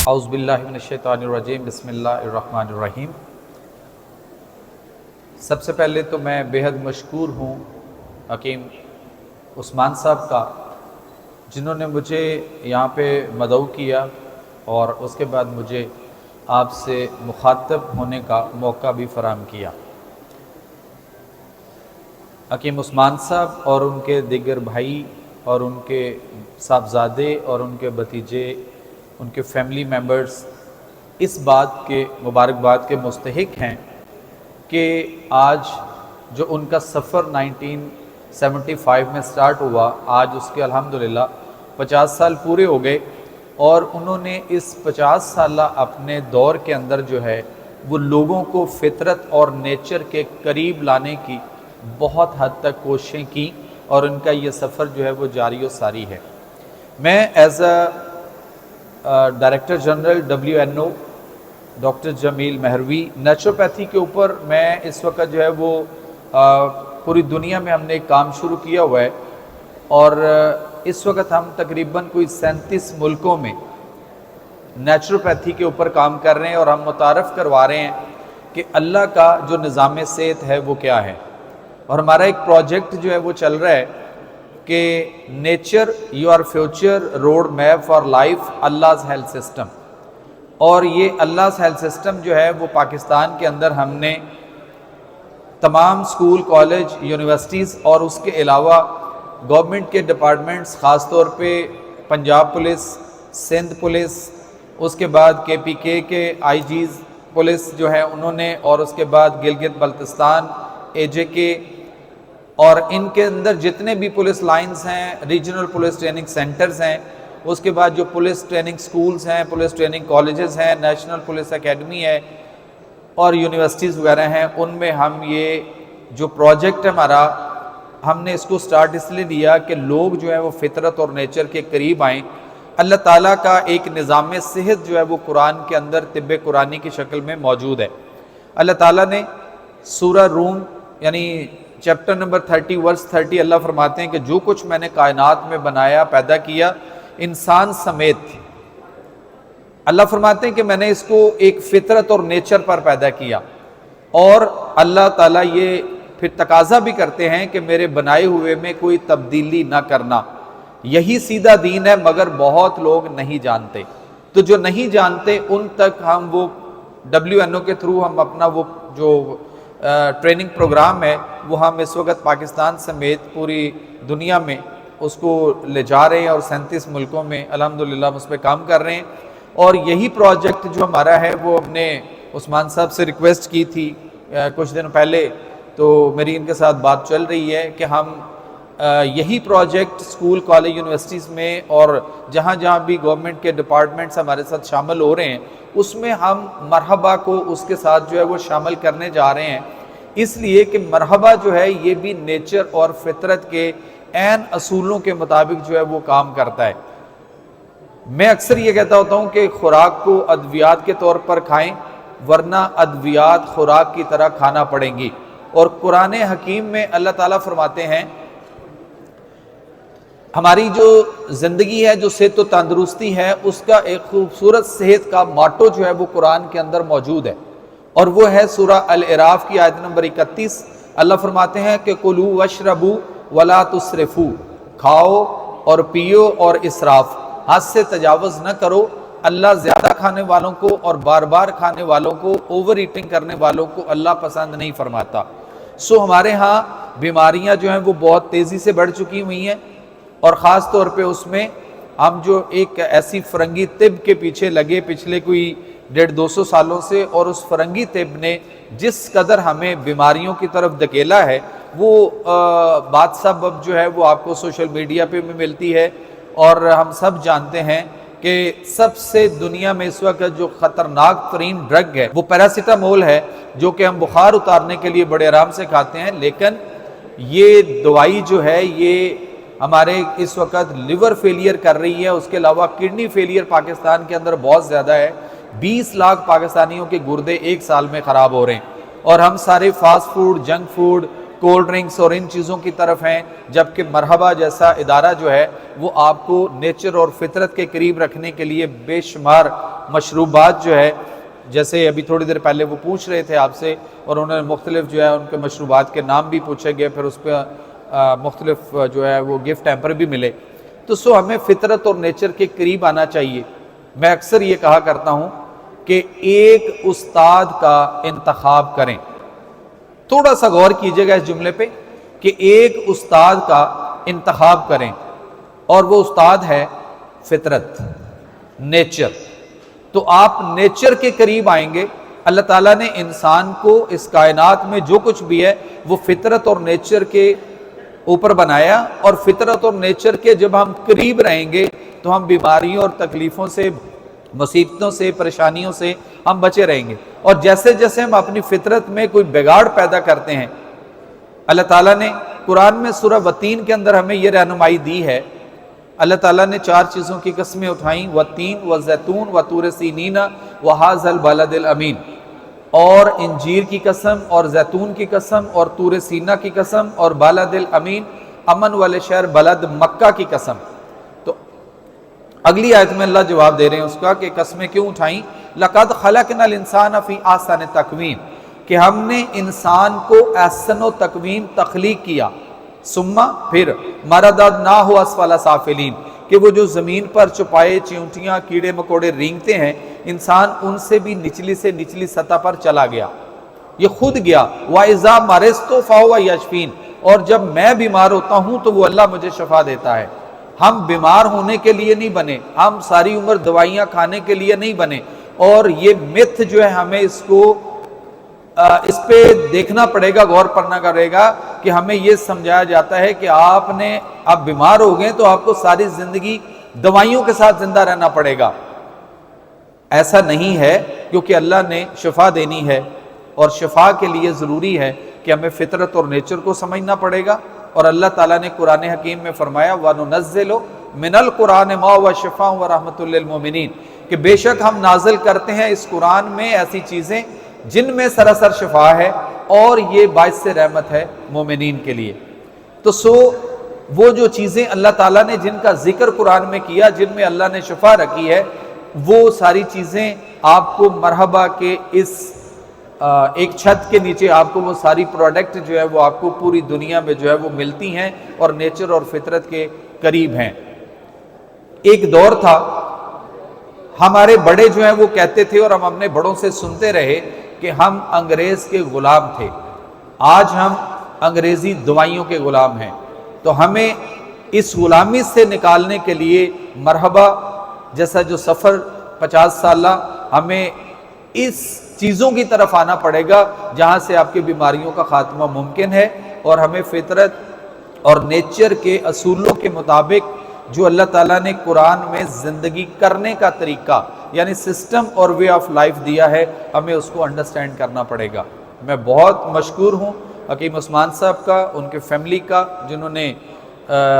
اعوذ باللہ من الشیطان الرجیم بسم اللہ الرحمن الرحیم۔ سب سے پہلے تو میں بےحد مشکور ہوں حکیم عثمان صاحب کا، جنہوں نے مجھے یہاں پہ مدعو کیا اور اس کے بعد مجھے آپ سے مخاطب ہونے کا موقع بھی فراہم کیا۔ حکیم عثمان صاحب اور ان کے دیگر بھائی اور ان کے صاحبزادے اور ان کے بھتیجے، ان کے فیملی ممبرز اس بات کے مبارکباد کے مستحق ہیں کہ آج جو ان کا سفر 1975 میں سٹارٹ ہوا، آج اس کے الحمدللہ 50 سال پورے ہو گئے، اور انہوں نے اس 50 سالہ اپنے دور کے اندر جو ہے وہ لوگوں کو فطرت اور نیچر کے قریب لانے کی بہت حد تک کوششیں کی، اور ان کا یہ سفر جو ہے وہ جاری و ساری ہے۔ میں as a director general WNO doctor Jameel Mehravi, naturopathy کے اوپر میں اس وقت جو ہے وہ پوری دنیا میں ہم نے ایک کام شروع کیا ہوا ہے، اور اس وقت ہم تقریباً کوئی 37 ملکوں میں نیچروپیتھی کے اوپر کام کر رہے ہیں، اور ہم متعارف کروا رہے ہیں کہ اللہ کا جو نظام صحت ہے وہ کیا ہے۔ اور ہمارا ایک پروجیکٹ جو ہے وہ چل رہا ہے کہ nature your future road map for life اللہز health system, اور یہ اللہز ہیلتھ سسٹم جو ہے وہ پاکستان کے اندر ہم نے تمام سکول، کالج، یونیورسٹیز اور اس کے علاوہ گورنمنٹ کے ڈپارٹمنٹس، خاص طور پہ پنجاب پولیس، سندھ پولیس، اس کے بعد KPK کے IGs پولیس جو ہے انہوں نے، اور اس کے بعد گلگت بلتستان AJK، اور ان کے اندر جتنے بھی پولیس لائنز ہیں، ریجنل پولیس ٹریننگ سینٹرز ہیں، اس کے بعد جو پولیس ٹریننگ سکولز ہیں، پولیس ٹریننگ کالجز ہیں، نیشنل پولیس اکیڈمی ہے، اور یونیورسٹیز وغیرہ ہیں، ان میں ہم یہ جو پروجیکٹ ہے ہمارا، ہم نے اس کو سٹارٹ اس لیے دیا کہ لوگ جو ہے وہ فطرت اور نیچر کے قریب آئیں۔ اللہ تعالیٰ کا ایک نظام صحت جو ہے وہ قرآن کے اندر طب قرآنی کی شکل میں موجود ہے۔ اللہ تعالیٰ نے سورہ روم یعنی چیپٹر نمبر 30 ورس 30 اللہ فرماتے ہیں کہ جو کچھ میں نے کائنات میں بنایا، پیدا کیا، انسان سمیت، اللہ فرماتے ہیں کہ میں نے اس کو ایک فطرت اور نیچر پر پیدا کیا، اور اللہ تعالیٰ یہ پھر تقاضا بھی کرتے ہیں کہ میرے بنائے ہوئے میں کوئی تبدیلی نہ کرنا۔ یہی سیدھا دین ہے، مگر بہت لوگ نہیں جانتے۔ تو جو نہیں جانتے ان تک ہم وہ WNO کے تھرو ہم اپنا وہ جو ٹریننگ پروگرام ہے وہ ہم اس وقت پاکستان سمیت پوری دنیا میں اس کو لے جا رہے ہیں، اور 37 ملکوں میں الحمدللہ ہم اس پہ کام کر رہے ہیں۔ اور یہی پروجیکٹ جو ہمارا ہے وہ ہم نے عثمان صاحب سے ریکویسٹ کی تھی کچھ دن پہلے، تو میری ان کے ساتھ بات چل رہی ہے کہ ہم یہی پروجیکٹ سکول، کالج، یونیورسٹیز میں اور جہاں جہاں بھی گورنمنٹ کے ڈپارٹمنٹس ہمارے ساتھ شامل ہو رہے ہیں، اس میں ہم مرحبا کو اس کے ساتھ جو ہے وہ شامل کرنے جا رہے ہیں، اس لیے کہ مرحبا جو ہے یہ بھی نیچر اور فطرت کے عین اصولوں کے مطابق جو ہے وہ کام کرتا ہے۔ میں اکثر یہ کہتا ہوتا ہوں کہ خوراک کو ادویات کے طور پر کھائیں، ورنہ ادویات خوراک کی طرح کھانا پڑیں گی۔ اور قرآن حکیم میں اللہ تعالیٰ فرماتے ہیں ہماری جو زندگی ہے، جو صحت و تندرستی ہے، اس کا ایک خوبصورت صحت کا ماٹو جو ہے وہ قرآن کے اندر موجود ہے، اور وہ ہے سورہ الاعراف کی آیت نمبر 31۔ اللہ فرماتے ہیں کہ کلوا واشربوا ولا تسرفوا، کھاؤ اور پیو اور اسراف، حد سے تجاوز نہ کرو۔ اللہ زیادہ کھانے والوں کو اور بار بار کھانے والوں کو، اوور ایٹنگ کرنے والوں کو اللہ پسند نہیں فرماتا۔ ہمارے ہاں بیماریاں جو ہیں وہ بہت تیزی سے بڑھ چکی ہوئی ہیں، اور خاص طور پہ اس میں ہم جو ایک ایسی فرنگی طب کے پیچھے لگے پچھلے کوئی 150-200 سالوں سے، اور اس فرنگی طب نے جس قدر ہمیں بیماریوں کی طرف دھکیلا ہے، وہ بات سب اب جو ہے وہ آپ کو سوشل میڈیا پہ بھی ملتی ہے، اور ہم سب جانتے ہیں کہ سب سے دنیا میں اس وقت جو خطرناک ترین ڈرگ ہے وہ پیراسیٹامول ہے، جو کہ ہم بخار اتارنے کے لیے بڑے آرام سے کھاتے ہیں، لیکن یہ دوائی جو ہے یہ ہمارے اس وقت لیور فیلئر کر رہی ہے، اس کے علاوہ کڈنی فیلئر پاکستان کے اندر بہت زیادہ ہے۔ 20 لاکھ پاکستانیوں کے گردے ایک سال میں خراب ہو رہے ہیں، اور ہم سارے fast food, junk food, cold drinks اور ان چیزوں کی طرف ہیں، جبکہ مرحبا جیسا ادارہ جو ہے وہ آپ کو نیچر اور فطرت کے قریب رکھنے کے لیے بے شمار مشروبات جو ہے، جیسے ابھی تھوڑی دیر پہلے وہ پوچھ رہے تھے آپ سے، اور انہوں نے مختلف جو ہے ان کے مشروبات کے نام بھی پوچھے گئے، پھر اس پہ مختلف جو ہے وہ گفٹ ہیمپر بھی ملے۔ تو ہمیں فطرت اور نیچر کے قریب آنا چاہیے۔ میں اکثر یہ کہا کرتا ہوں کہ ایک استاد کا انتخاب کریں۔ تھوڑا سا غور کیجئے گا اس جملے پہ کہ ایک استاد کا انتخاب کریں، اور وہ استاد ہے فطرت، نیچر۔ تو آپ نیچر کے قریب آئیں گے۔ اللہ تعالیٰ نے انسان کو اس کائنات میں جو کچھ بھی ہے وہ فطرت اور نیچر کے اوپر بنایا، اور فطرت اور نیچر کے جب ہم قریب رہیں گے تو ہم بیماریوں اور تکلیفوں سے، مصیبتوں سے، پریشانیوں سے ہم بچے رہیں گے۔ اور جیسے جیسے ہم اپنی فطرت میں کوئی بگاڑ پیدا کرتے ہیں، اللہ تعالیٰ نے قرآن میں سورہ وتین کے اندر ہمیں یہ رہنمائی دی ہے۔ اللہ تعالیٰ نے 4 چیزوں کی قسمیں اٹھائیں، والتین والزیتون وطور سینین وہذا البلد الامین، اور انجیر کی قسم، اور زیتون کی قسم، اور طور سینہ کی قسم، اور بلد الامین، امن والے شہر بلد مکہ کی قسم۔ تو اگلی آیت میں اللہ جواب دے رہے ہیں اس کا کہ قسمیں کیوں اٹھائیں۔ لقد خلقنا الانسان فی احسن تقویم، کہ ہم نے انسان کو احسن و تقویم تخلیق کیا، ثم پھر مرددناہ اسفل سافلین، کہ وہ جو زمین پر چوپائے، چیونٹیاں، کیڑے مکوڑے رینگتے ہیں، انسان ان سے بھی نچلی سے نچلی سطح پر چلا گیا، یہ خود گیا۔ وَإِذَا مَرِضْتُ فَهُوَ يَشْفِينِ، اور جب میں بیمار ہوتا ہوں تو وہ اللہ مجھے شفا دیتا ہے۔ ہم بیمار ہونے کے لیے نہیں بنے، ہم ساری عمر دوائیاں کھانے کے لیے نہیں بنے۔ اور یہ متھ جو ہے ہمیں اس پہ دیکھنا پڑے گا، غور کرنا پڑے گا کہ ہمیں یہ سمجھایا جاتا ہے کہ آپ بیمار ہو گئے تو آپ کو ساری زندگی دوائیوں کے ساتھ زندہ رہنا پڑے گا۔ ایسا نہیں ہے، کیونکہ اللہ نے شفا دینی ہے، اور شفا کے لیے ضروری ہے کہ ہمیں فطرت اور نیچر کو سمجھنا پڑے گا۔ اور اللہ تعالیٰ نے قرآن حکیم میں فرمایا وَنُنَزِّلُ مِنَ الْقُرْآنِ مَا هُوَ شِفَاءٌ وَرَحْمَةٌ لِّلْمُؤْمِنِينَ، کہ بے شک ہم نازل کرتے ہیں اس قرآن میں ایسی چیزیں جن میں سراسر شفا ہے، اور یہ باعث رحمت ہے مومنین کے لیے۔ تو وہ جو چیزیں اللہ تعالیٰ نے جن کا ذکر قرآن میں کیا، جن میں اللہ نے شفا رکھی ہے، وہ ساری چیزیں آپ کو مرحبا کے اس ایک چھت کے نیچے آپ کو وہ ساری پروڈکٹ جو ہے وہ آپ کو پوری دنیا میں جو ہے وہ ملتی ہیں، اور نیچر اور فطرت کے قریب ہیں۔ ایک دور تھا، ہمارے بڑے جو ہیں وہ کہتے تھے، اور ہم اپنے بڑوں سے سنتے رہے کہ ہم انگریز کے غلام تھے، آج ہم انگریزی دوائیوں کے غلام ہیں۔ تو ہمیں اس غلامی سے نکالنے کے لیے مرحبا جیسا جو سفر 50 سالہ، ہمیں اس چیزوں کی طرف آنا پڑے گا جہاں سے آپ کی بیماریوں کا خاتمہ ممکن ہے، اور ہمیں فطرت اور نیچر کے اصولوں کے مطابق جو اللہ تعالیٰ نے قرآن میں زندگی کرنے کا طریقہ، یعنی سسٹم اور وے آف لائف دیا ہے، ہمیں اس کو انڈرسٹینڈ کرنا پڑے گا۔ میں بہت مشکور ہوں حکیم عثمان صاحب کا، ان کے فیملی کا، جنہوں نے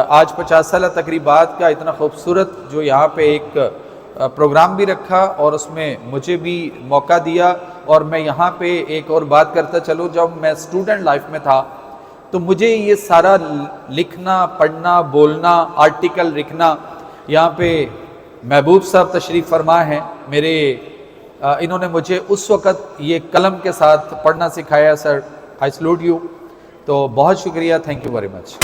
آج 50 سالہ تقریبات کا اتنا خوبصورت جو یہاں پہ ایک پروگرام بھی رکھا، اور اس میں مجھے بھی موقع دیا۔ اور میں یہاں پہ ایک اور بات کرتا چلوں، جب میں اسٹوڈنٹ لائف میں تھا تو مجھے یہ سارا لکھنا، پڑھنا، بولنا، آرٹیکل لکھنا، یہاں پہ محبوب صاحب تشریف فرما ہیں میرے، انہوں نے مجھے اس وقت یہ قلم کے ساتھ پڑھنا سکھایا۔ سر آئی سلوٹ یو، تو بہت شکریہ، تھینک یو ویری مچ۔